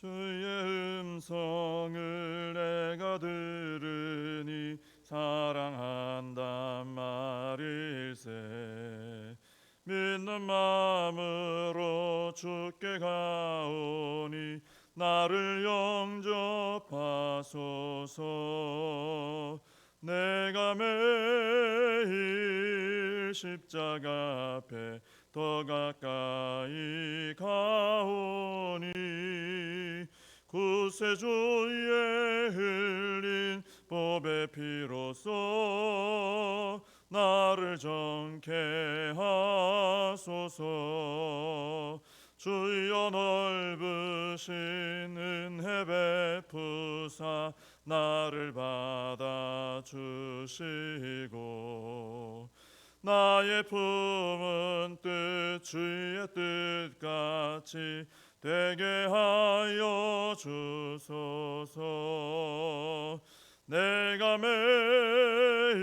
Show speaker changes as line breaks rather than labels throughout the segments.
주의 음성을 내가 들으니 사랑한단 말일세. 믿는 마음으로 주께 가오니 나를 영접하소서. 내가 매일 십자가 앞에 더 가까이 가오니 구세주의 흘린 보배 피로써 나를 정케 하소서. 주여 넓으신 은혜 베푸사 나를 받아주시고 나의 품은 뜻 주의 뜻같이 되게 하여 주소서. 내가 매일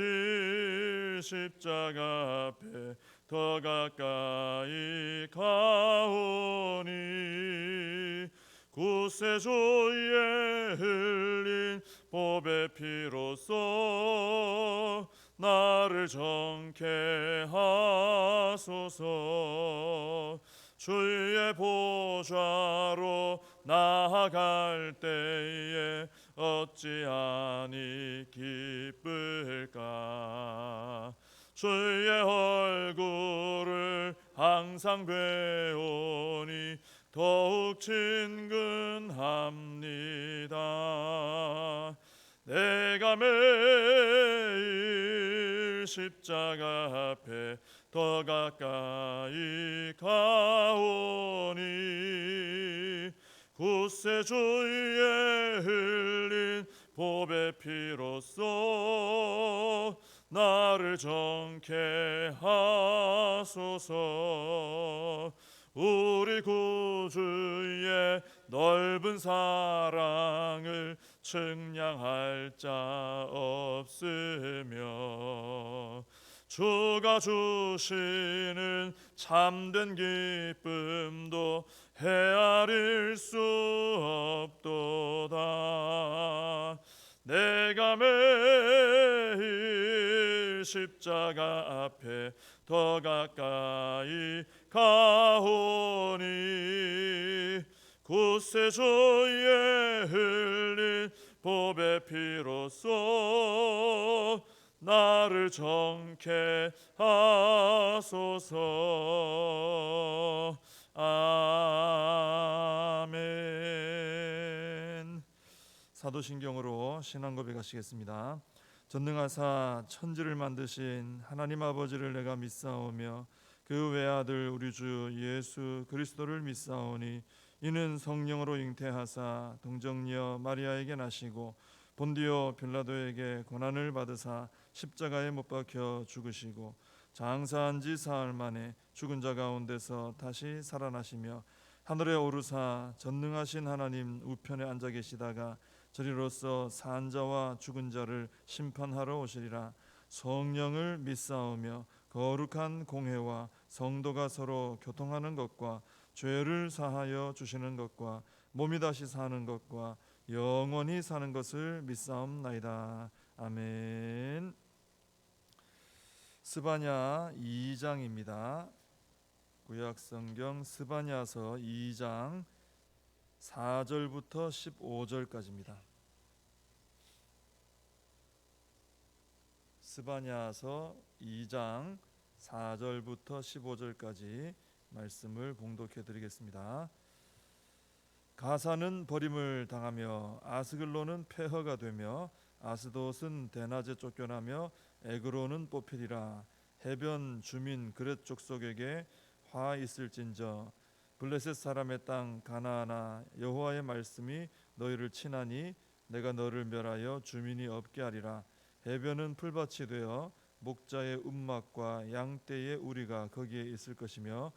십자가 앞에 더 가까이 가오니 구세주의 흘린 보배 피로써 나를 정케 하소서. 주의 보좌로 나아갈 때에 어찌하니 기쁠까. 주의 얼굴을 항상 배우니 더욱 친근합니다. 내가 매일 십자가 앞에 더 가까이 가오니 구세주의 흘린 보배 피로써 나를 정케 하소서. 우리 구주의 넓은 사랑을 측량할 자 없으며 주가 주시는 참된 기쁨도 헤아릴 수 없도다. 내가 매일 십자가 앞에 더 가까이 가오니 구세주의 흘린 보배 피로써 나를 정케 하소서. 아멘. 사도신경으로 신앙 고백하시겠습니다. 전능하사 천지를 만드신 하나님 아버지를 내가 믿사오며 그 외아들 우리 주 예수 그리스도를 믿사오니 이는 성령으로 잉태하사 동정녀 마리아에게 나시고 본디오 빌라도에게 고난을 받으사 십자가에 못 박혀 죽으시고 장사한 지 사흘 만에 죽은 자 가운데서 다시 살아나시며 하늘에 오르사 전능하신 하나님 우편에 앉아 계시다가 저리로서 산 자와 죽은 자를 심판하러 오시리라. 성령을 믿사오며 거룩한 공회와 성도가 서로 교통하는 것과 죄를 사하여 주시는 것과 몸이 다시 사는 것과 영원히 사는 것을 믿사옵나이다. 아멘. 스바냐 2장입니다. 구약성경 스바냐서 2장 4절부터 15절까지입니다. 스바냐서 2장 4절부터 15절까지 말씀을 봉독해 드리겠습니다. 가사는 버림을 당하며 아스글론은 폐허가 되며 아스돗은 대낮에 쫓겨나며 에그론은 뽑히리라. 해변 주민 그렛 족속에게 화 있을진저. 블레셋 사람의 땅 가나안아, 여호와의 말씀이 너희를 치나니 내가 너를 멸하여 주민이 없게 하리라. 해변은 풀밭이 되어 목자의 움막과 양떼의 우리가 거기에 있을 것이며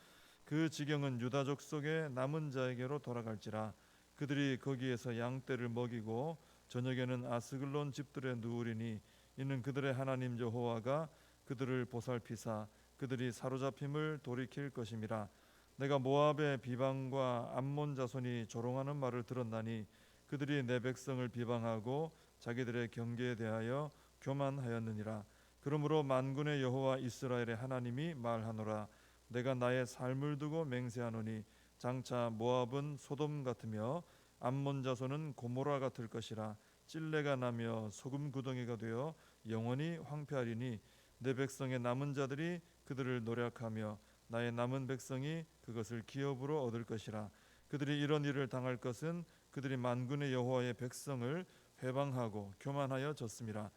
그 지경은 유다 족속의 남은 자에게로 돌아갈지라. 그들이 거기에서 양떼를 먹이고 저녁에는 아스글론 집들에 누우리니 이는 그들의 하나님 여호와가 그들을 보살피사 그들이 사로잡힘을 돌이킬 것임이라. 내가 모압의 비방과 암몬 자손이 조롱하는 말을 들었나니 그들이 내 백성을 비방하고 자기들의 경계에 대하여 교만하였느니라. 그러므로 만군의 여호와 이스라엘의 하나님이 말하노라. 내가 나의 삶을 두고 맹세하노니 장차 모압은 소돔 같으며 암몬 자손은 고모라 같을 것이라. 찔레가 나며 소금 구덩이가 되어 영원히 황폐하리니 내 백성의 남은 자들이 그들을 노력하며 나의 남은 백성이 그것을 기업으로 얻을 것이라. 그들이 이런 일을 당할 것은 그들이 만군의 여호와의 백성을 회방하고 교만하여 졌음이라.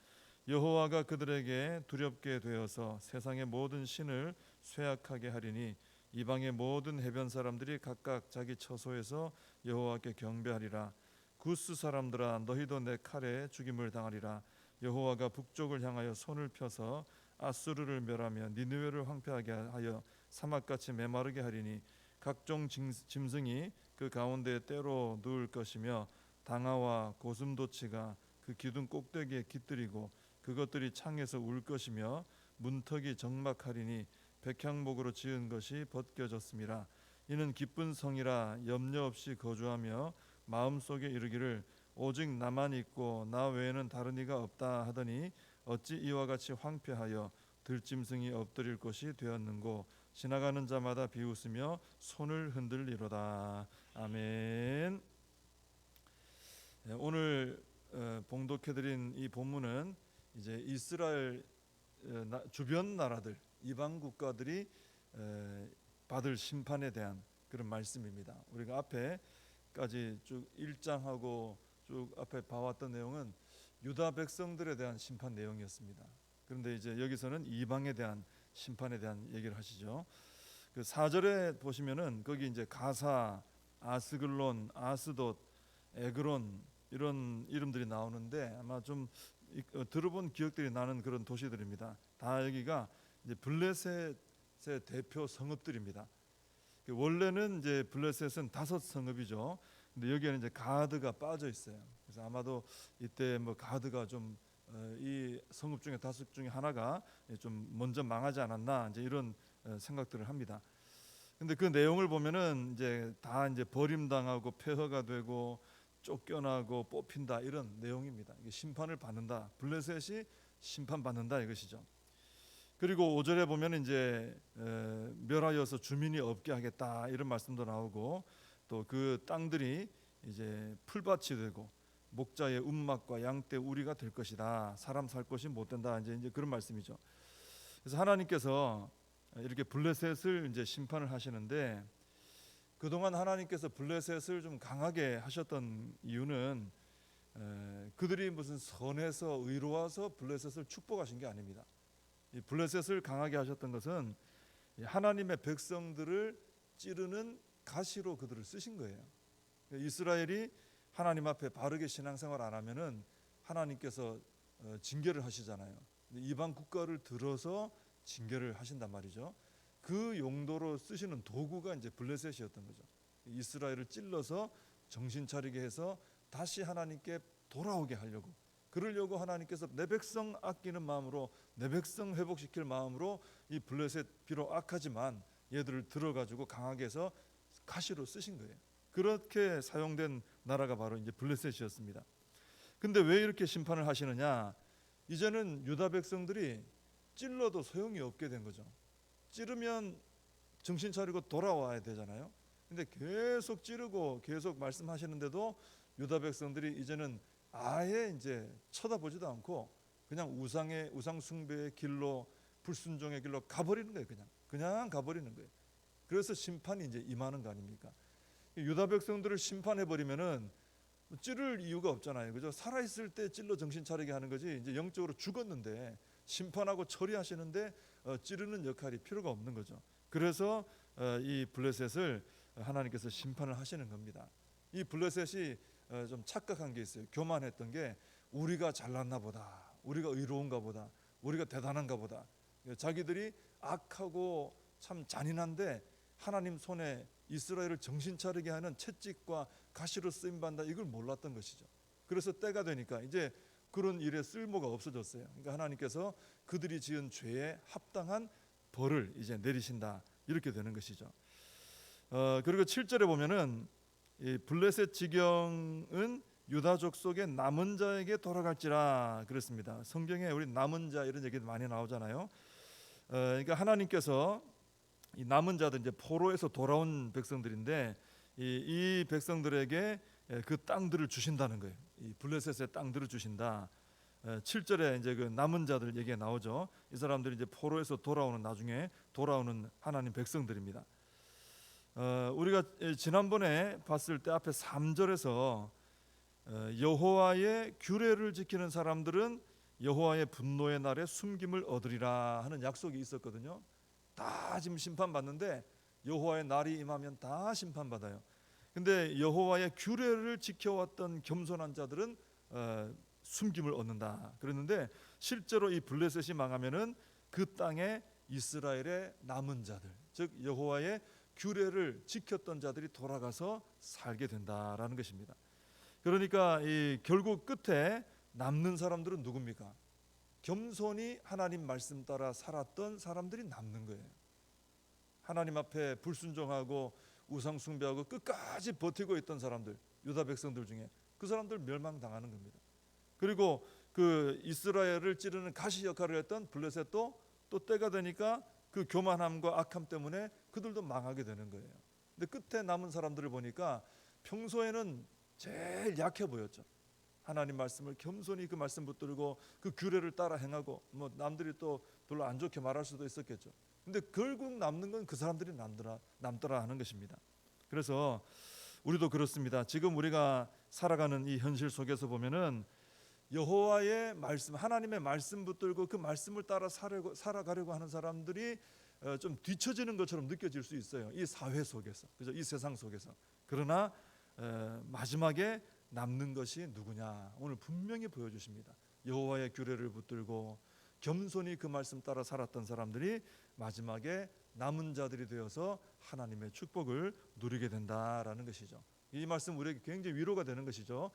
여호와가 그들에게 두렵게 되어서 세상의 모든 신을 쇠약하게 하리니 이방의 모든 해변 사람들이 각각 자기 처소에서 여호와께 경배하리라. 구스 사람들아 너희도 내 칼에 죽임을 당하리라. 여호와가 북쪽을 향하여 손을 펴서 아수르를 멸하며 니느웨를 황폐하게 하여 사막같이 메마르게 하리니 각종 짐승이 그 가운데에 때로 누울 것이며 당아와 고슴도치가 그 기둥 꼭대기에 깃들이고 그것들이 창에서 울 것이며 문턱이 적막하리니 백향목으로 지은 것이 벗겨졌음이라. 이는 기쁜 성이라 염려 없이 거주하며 마음속에 이르기를 오직 나만 있고 나 외에는 다른 이가 없다 하더니 어찌 이와 같이 황폐하여 들짐승이 엎드릴 곳이 되었는고. 지나가는 자마다 비웃으며 손을 흔들리로다. 아멘. 오늘 봉독해드린 이 본문은 이제 이스라엘 주변 나라들 이방 국가들이 받을 심판에 대한 그런 말씀입니다. 우리가 앞에까지 쭉 1장하고 쭉 앞에 봐왔던 내용은 유다 백성들에 대한 심판 내용이었습니다. 그런데 이제 여기서는 이방에 대한 심판에 대한 얘기를 하시죠. 그 4절에 보시면은 거기 이제 가사, 아스글론, 아스돗, 에그론 이런 이름들이 나오는데 아마 좀 들어본 기억들이 나는 그런 도시들입니다. 다 여기가 이제 블레셋의 대표 성읍들입니다. 원래는 이제 블레셋은 5 성읍이죠. 근데 여기에는 이제 가드가 빠져 있어요. 그래서 아마도 이때 뭐 가드가 좀 이 성읍 중에 5 중에 하나가 좀 먼저 망하지 않았나 이제 이런 생각들을 합니다. 근데 그 내용을 보면은 이제 다 이제 버림당하고 폐허가 되고 쫓겨나고 뽑힌다 이런 내용입니다. 이게 심판을 받는다. 블레셋이 심판받는다 이것이죠. 그리고 5절에 보면 이제 멸하여서 주민이 없게 하겠다 이런 말씀도 나오고 또 그 땅들이 이제 풀밭이 되고 목자의 움막과 양떼 우리가 될 것이다. 사람 살 곳이 못 된다. 이제 그런 말씀이죠. 그래서 하나님께서 이렇게 블레셋을 이제 심판을 하시는데 그동안 하나님께서 블레셋을 좀 강하게 하셨던 이유는 그들이 무슨 선해서 의로워서 블레셋을 축복하신 게 아닙니다. 이 블레셋을 강하게 하셨던 것은 하나님의 백성들을 찌르는 가시로 그들을 쓰신 거예요. 이스라엘이 하나님 앞에 바르게 신앙생활 안 하면은 하나님께서 징계를 하시잖아요. 이방 국가를 들어서 징계를 하신단 말이죠. 그 용도로 쓰시는 도구가 이제 블레셋이었던 거죠. 이스라엘을 찔러서 정신 차리게 해서 다시 하나님께 돌아오게 하려고, 그러려고 하나님께서 내 백성 아끼는 마음으로, 내 백성 회복시킬 마음으로 이 블레셋 비록 악하지만 얘들을 들어가지고 강하게 해서 가시로 쓰신 거예요. 그렇게 사용된 나라가 바로 이제 블레셋이었습니다. 근데 왜 이렇게 심판을 하시느냐? 이제는 유다 백성들이 찔러도 소용이 없게 된 거죠. 찌르면 정신 차리고 돌아와야 되잖아요. 근데 계속 찌르고 계속 말씀하시는데도 유다 백성들이 이제는 아예 이제 쳐다보지도 않고 그냥 우상 숭배의 길로, 불순종의 길로 가버리는 거예요. 그냥 가버리는 거예요. 그래서 심판이 이제 임하는 거 아닙니까? 유다 백성들을 심판해 버리면은 찌를 이유가 없잖아요. 그죠? 살아 있을 때 찔러 정신 차리게 하는 거지. 이제 영적으로 죽었는데 심판하고 처리하시는데 찌르는 역할이 필요가 없는 거죠. 그래서 이 블레셋을 하나님께서 심판을 하시는 겁니다. 이 블레셋이 좀 착각한 게 있어요. 교만했던 게 우리가 잘났나 보다, 우리가 의로운가 보다, 우리가 대단한가 보다. 자기들이 악하고 참 잔인한데 하나님 손에 이스라엘을 정신 차리게 하는 채찍과 가시로 쓰임 받는다, 이걸 몰랐던 것이죠. 그래서 때가 되니까 이제 그런 일에 쓸모가 없어졌어요. 그러니까 하나님께서 그들이 지은 죄에 합당한 벌을 이제 내리신다, 이렇게 되는 것이죠. 그리고 7절에 보면은 이 블레셋 지경은 유다족 속의 남은 자에게 돌아갈지라 그랬습니다. 성경에 우리 남은 자 이런 얘기 많이 나오잖아요. 그러니까 하나님께서 이 남은 자들, 이제 포로에서 돌아온 백성들인데 이 백성들에게 그 땅들을 주신다는 거예요. 이 블레셋의 땅들을 주신다. 7절에 이제 그 남은 자들 얘기가 나오죠. 이 사람들이 이제 포로에서 돌아오는, 나중에 돌아오는 하나님 백성들입니다. 우리가 지난번에 봤을 때 앞에 3절에서 여호와의 규례를 지키는 사람들은 여호와의 분노의 날에 숨김을 얻으리라 하는 약속이 있었거든요. 다 지금 심판받는데 여호와의 날이 임하면 다 심판받아요. 근데 여호와의 규례를 지켜왔던 겸손한 자들은 숨김을 얻는다 그랬는데, 실제로 이 블레셋이 망하면은 그 땅에 이스라엘의 남은 자들, 즉 여호와의 규례를 지켰던 자들이 돌아가서 살게 된다라는 것입니다. 그러니까 이 결국 끝에 남는 사람들은 누굽니까? 겸손히 하나님 말씀 따라 살았던 사람들이 남는 거예요. 하나님 앞에 불순종하고 우상 숭배하고 끝까지 버티고 있던 사람들, 유다 백성들 중에 그 사람들 멸망당하는 겁니다. 그리고 그 이스라엘을 찌르는 가시 역할을 했던 블레셋도 또 때가 되니까 그 교만함과 악함 때문에 그들도 망하게 되는 거예요. 근데 끝에 남은 사람들을 보니까 평소에는 제일 약해 보였죠. 하나님 말씀을 겸손히 그 말씀 붙들고 그 규례를 따라 행하고, 뭐 남들이 또 별로 안 좋게 말할 수도 있었겠죠. 근데 결국 남는 건 그 사람들이 남더라 하는 것입니다. 그래서 우리도 그렇습니다. 지금 우리가 살아가는 이 현실 속에서 보면은 여호와의 말씀, 하나님의 말씀 붙들고 그 말씀을 따라 살아가려고 하는 사람들이 좀 뒤처지는 것처럼 느껴질 수 있어요. 이 사회 속에서, 그죠? 이 세상 속에서. 그러나 마지막에 남는 것이 누구냐? 오늘 분명히 보여주십니다. 여호와의 규례를 붙들고 겸손히 그 말씀 따라 살았던 사람들이 마지막에 남은 자들이 되어서 하나님의 축복을 누리게 된다라는 것이죠. 이 말씀 우리에게 굉장히 위로가 되는 것이죠.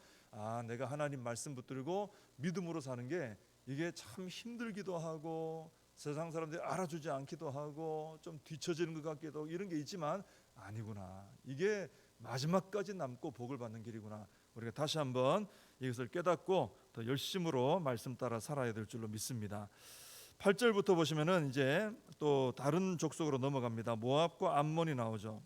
내가 하나님 말씀 붙들고 믿음으로 사는 게 이게 참 힘들기도 하고 세상 사람들이 알아주지 않기도 하고 좀 뒤처지는 것 같기도 하고 이런 게 있지만 아니구나. 이게 마지막까지 남고 복을 받는 길이구나. 우리가 다시 한번 이것을 깨닫고 더 열심으로 말씀 따라 살아야 될 줄로 믿습니다. 8절부터 보시면은 이제 또 다른 족속으로 넘어갑니다. 모압과 암몬이 나오죠.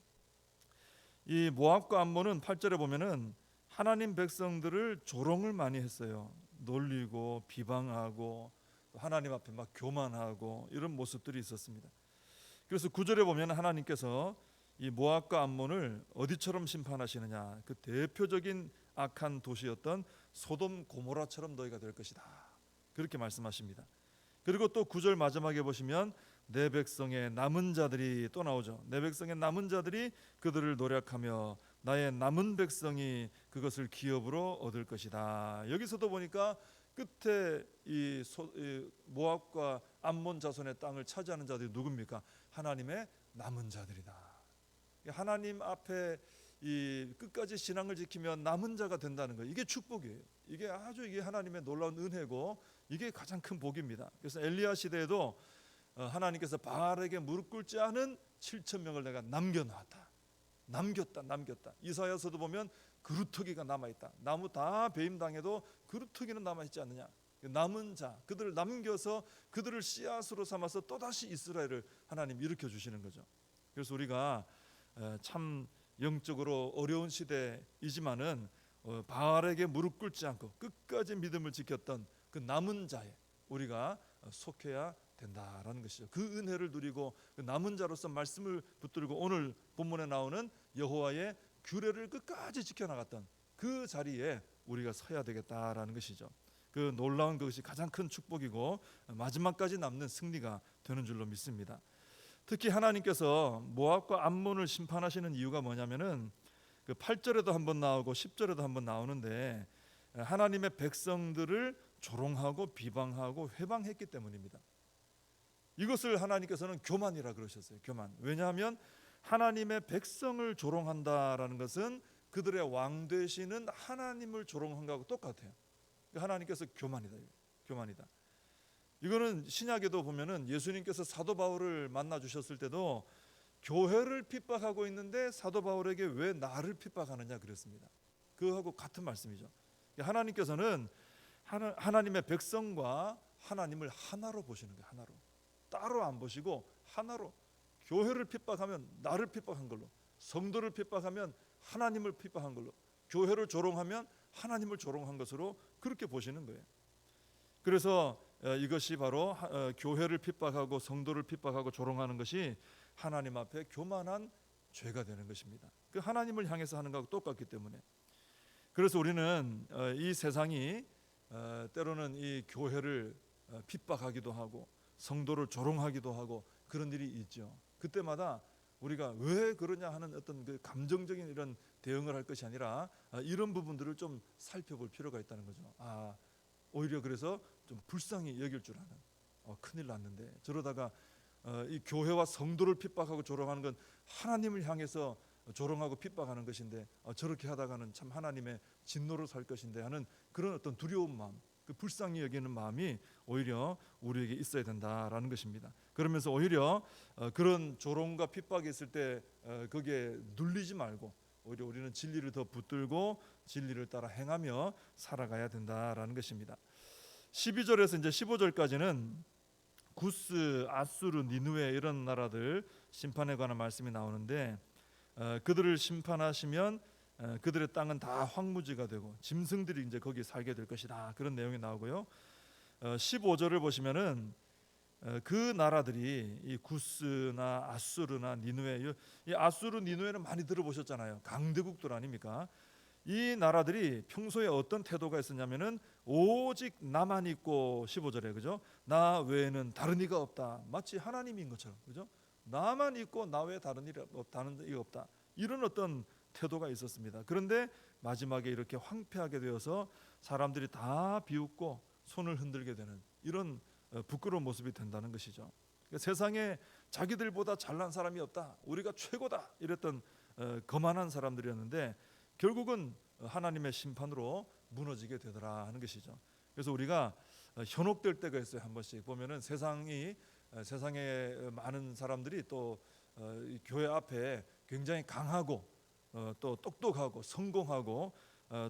이 모압과 암몬은 8절에 보면은 하나님 백성들을 조롱을 많이 했어요. 놀리고 비방하고 하나님 앞에 막 교만하고 이런 모습들이 있었습니다. 그래서 9절에 보면 하나님께서 이 모압과 암몬을 어디처럼 심판하시느냐, 그 대표적인 악한 도시였던 소돔 고모라처럼 너희가 될 것이다, 그렇게 말씀하십니다. 그리고 또 9절 마지막에 보시면 내 백성의 남은 자들이 또 나오죠. 내 백성의 남은 자들이 그들을 노력하며 나의 남은 백성이 그것을 기업으로 얻을 것이다. 여기서도 보니까 끝에 이 모압과 암몬 자손의 땅을 차지하는 자들이 누굽니까? 하나님의 남은 자들이다. 하나님 앞에 이 끝까지 신앙을 지키며 남은 자가 된다는 거예요. 이게 축복이에요. 이게 하나님의 놀라운 은혜고 이게 가장 큰 복입니다. 그래서 엘리야 시대에도 하나님께서 바알에게 무릎 꿇지 않은 7천 명을 내가 남겼다. 이사야서도 보면 그루터기가 남아있다. 나무 다 배임당해도 그루터기는 남아있지 않느냐. 남은 자, 그들을 남겨서 그들을 씨앗으로 삼아서 또다시 이스라엘을 하나님 일으켜 주시는 거죠. 그래서 우리가 참 영적으로 어려운 시대이지만은 바알에게 무릎 꿇지 않고 끝까지 믿음을 지켰던 그 남은 자에 우리가 속해야 된다라는 것이죠. 그 은혜를 누리고 그 남은 자로서 말씀을 붙들고 오늘 본문에 나오는 여호와의 규례를 끝까지 지켜나갔던 그 자리에 우리가 서야 되겠다라는 것이죠. 그 놀라운 것이 가장 큰 축복이고 마지막까지 남는 승리가 되는 줄로 믿습니다. 특히 하나님께서 모압과 암몬을 심판하시는 이유가 뭐냐면은 그 8절에도 한번 나오고 10절에도 한번 나오는데 하나님의 백성들을 조롱하고 비방하고 회방했기 때문입니다. 이것을 하나님께서는 교만이라 그러셨어요. 교만. 왜냐하면 하나님의 백성을 조롱한다라는 것은 그들의 왕 되시는 하나님을 조롱한 것하고 똑같아요. 하나님께서 교만이다. 이거는 신약에도 보면은 예수님께서 사도 바울을 만나 주셨을 때도 교회를 핍박하고 있는데 사도 바울에게 왜 나를 핍박하느냐 그랬습니다. 그하고 같은 말씀이죠. 하나님께서는 하나님의 백성과 하나님을 하나로 보시는 거예요. 하나로. 따로 안 보시고 하나로. 교회를 핍박하면 나를 핍박한 걸로, 성도를 핍박하면 하나님을 핍박한 걸로, 교회를 조롱하면 하나님을 조롱한 것으로 그렇게 보시는 거예요. 그래서 이것이 바로 교회를 핍박하고 성도를 핍박하고 조롱하는 것이 하나님 앞에 교만한 죄가 되는 것입니다. 그 하나님을 향해서 하는 것과 똑같기 때문에. 그래서 우리는 이 세상이 때로는 이 교회를 핍박하기도 하고 성도를 조롱하기도 하고 그런 일이 있죠. 그때마다 우리가 왜 그러냐 하는 어떤 그 감정적인 이런 대응을 할 것이 아니라 이런 부분들을 좀 살펴볼 필요가 있다는 거죠. 오히려 그래서 좀 불쌍히 여길 줄 아는, 큰일 났는데 저러다가 이 교회와 성도를 핍박하고 조롱하는 건 하나님을 향해서 조롱하고 핍박하는 것인데 저렇게 하다가는 참 하나님의 진노로 살 것인데 하는 그런 어떤 두려운 마음, 그 불쌍히 여기는 마음이 오히려 우리에게 있어야 된다라는 것입니다. 그러면서 오히려 그런 조롱과 핍박이 있을 때 거기에 눌리지 말고 오히려 우리는 진리를 더 붙들고 진리를 따라 행하며 살아가야 된다라는 것입니다. 12절에서 이제 15절까지는 구스, 아수르, 니느웨 이런 나라들 심판에 관한 말씀이 나오는데 그들을 심판하시면 그들의 땅은 다 황무지가 되고 짐승들이 이제 거기 살게 될 것이다. 그런 내용이 나오고요. 15절을 보시면은 그 나라들이 이 구스나 아수르나 니느웨, 이 아수르, 니느웨는 많이 들어보셨잖아요. 강대국들 아닙니까? 이 나라들이 평소에 어떤 태도가 있었냐면은 오직 나만 있고 15절에 그죠? 나 외에는 다른 이가 없다. 마치 하나님인 것처럼 그죠? 나만 있고 나 외에 다른 이가 없다. 이런 어떤 태도가 있었습니다. 그런데 마지막에 이렇게 황폐하게 되어서 사람들이 다 비웃고 손을 흔들게 되는 이런 부끄러운 모습이 된다는 것이죠. 그러니까 세상에 자기들보다 잘난 사람이 없다. 우리가 최고다. 이랬던 거만한 사람들이었는데 결국은 하나님의 심판으로 무너지게 되더라 하는 것이죠. 그래서 우리가 현혹될 때가 있어요. 한 번씩 보면은 세상에 많은 사람들이 또 교회 앞에 굉장히 강하고 또 똑똑하고 성공하고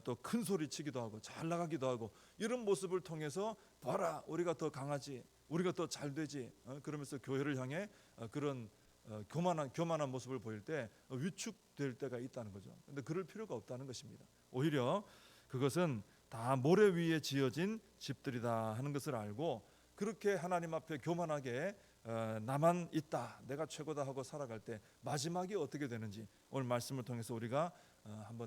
또 큰 소리 치기도 하고 잘 나가기도 하고 이런 모습을 통해서 봐라 우리가 더 강하지, 우리가 더 잘 되지, 그러면서 교회를 향해 그런 교만한 모습을 보일 때 위축될 때가 있다는 거죠. 그런데 그럴 필요가 없다는 것입니다. 오히려 그것은 다 모래 위에 지어진 집들이다 하는 것을 알고 그렇게 하나님 앞에 교만하게 나만 있다, 내가 최고다 하고 살아갈 때 마지막이 어떻게 되는지 오늘 말씀을 통해서 우리가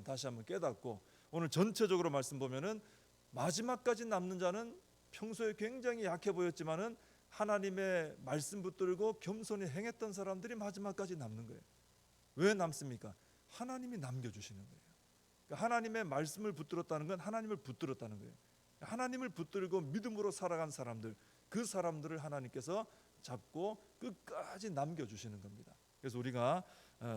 다시 한번 깨닫고 오늘 전체적으로 말씀 보면은 마지막까지 남는 자는 평소에 굉장히 약해 보였지만은 하나님의 말씀 붙들고 겸손히 행했던 사람들이 마지막까지 남는 거예요. 왜 남습니까? 하나님이 남겨주시는 거예요. 그러니까 하나님의 말씀을 붙들었다는 건 하나님을 붙들었다는 거예요. 하나님을 붙들고 믿음으로 살아간 사람들, 그 사람들을 하나님께서 잡고 끝까지 남겨주시는 겁니다. 그래서 우리가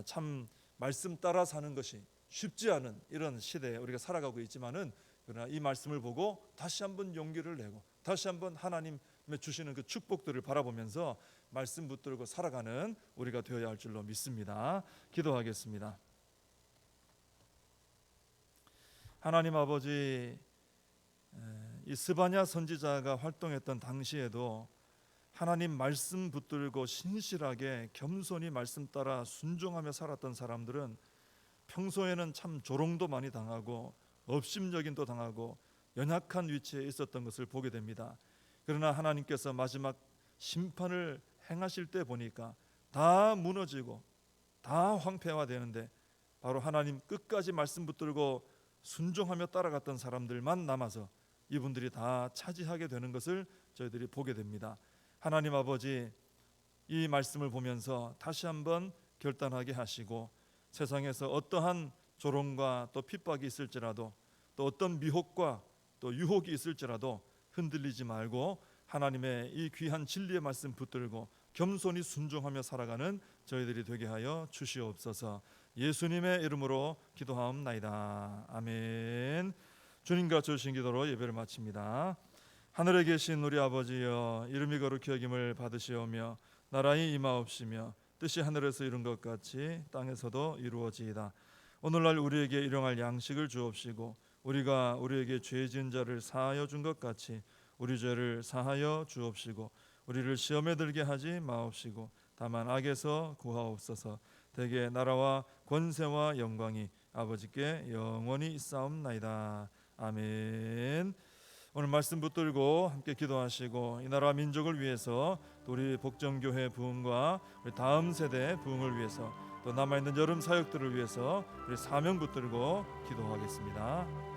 참 말씀 따라 사는 것이 쉽지 않은 이런 시대에 우리가 살아가고 있지만은 그러나 이 말씀을 보고 다시 한번 용기를 내고 다시 한번 하나님의 주시는 그 축복들을 바라보면서 말씀 붙들고 살아가는 우리가 되어야 할 줄로 믿습니다. 기도하겠습니다. 하나님 아버지, 이 스바냐 선지자가 활동했던 당시에도 하나님 말씀 붙들고 신실하게 겸손히 말씀 따라 순종하며 살았던 사람들은 평소에는 참 조롱도 많이 당하고 업심여김도 당하고 연약한 위치에 있었던 것을 보게 됩니다. 그러나 하나님께서 마지막 심판을 행하실 때 보니까 다 무너지고 다 황폐화되는데 바로 하나님 끝까지 말씀 붙들고 순종하며 따라갔던 사람들만 남아서 이분들이 다 차지하게 되는 것을 저희들이 보게 됩니다. 하나님 아버지, 이 말씀을 보면서 다시 한번 결단하게 하시고 세상에서 어떠한 조롱과 또 핍박이 있을지라도 또 어떤 미혹과 또 유혹이 있을지라도 흔들리지 말고 하나님의 이 귀한 진리의 말씀 붙들고 겸손히 순종하며 살아가는 저희들이 되게 하여 주시옵소서. 예수님의 이름으로 기도하옵나이다. 아멘. 주님과 주신 기도로 예배를 마칩니다. 하늘에 계신 우리 아버지여, 이름이 거룩히 여김을 받으시오며 나라의 임하옵시며 뜻이 하늘에서 이룬 것 같이 땅에서도 이루어지이다. 오늘날 우리에게 일용할 양식을 주옵시고 우리가 우리에게 죄 지은 자를 사하여 준 것 같이 우리 죄를 사하여 주옵시고 우리를 시험에 들게 하지 마옵시고 다만 악에서 구하옵소서. 대개 나라와 권세와 영광이 아버지께 영원히 있사옵나이다. 아멘. 오늘 말씀 붙들고 함께 기도하시고 이 나라 민족을 위해서 또 우리 복정교회 부흥과 우리 다음 세대 부흥을 위해서 또 남아있는 여름 사역들을 위해서 우리 사명 붙들고 기도하겠습니다.